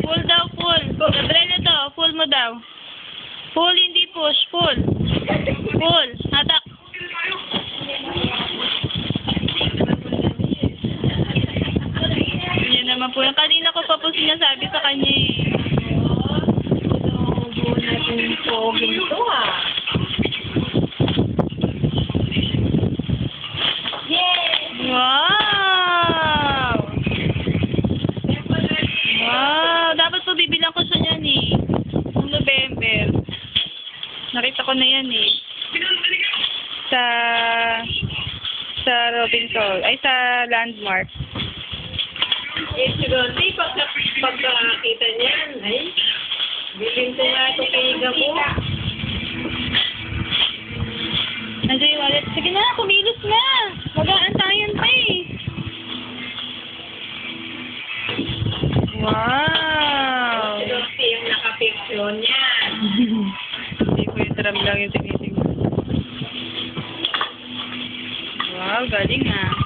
Full daw, full. Try na to. Full mo daw. Full, hindi push. Full. Full. Hatak. Yan naman po. Yung kanina ko pa po sinasabi sa kanya eh. Buo natin yung poging to ah. Wow! Wow! Dapat po bibilang ko siya niyan eh. Noong November. Nakita ko na yan eh. Sa Robinson. Ay, sa Landmark. Eh, siguro, pagkakita niyan, ay, bilhin ko nga ito kay Gabo. Nandiyan yung wallet. Sige na, kumilos na. Mag-aantayan pa eh. Wow! Siguro, yung nakapiksyon yan. Hindi po yung tram lang yung tinitingnan. Wow, galing ah.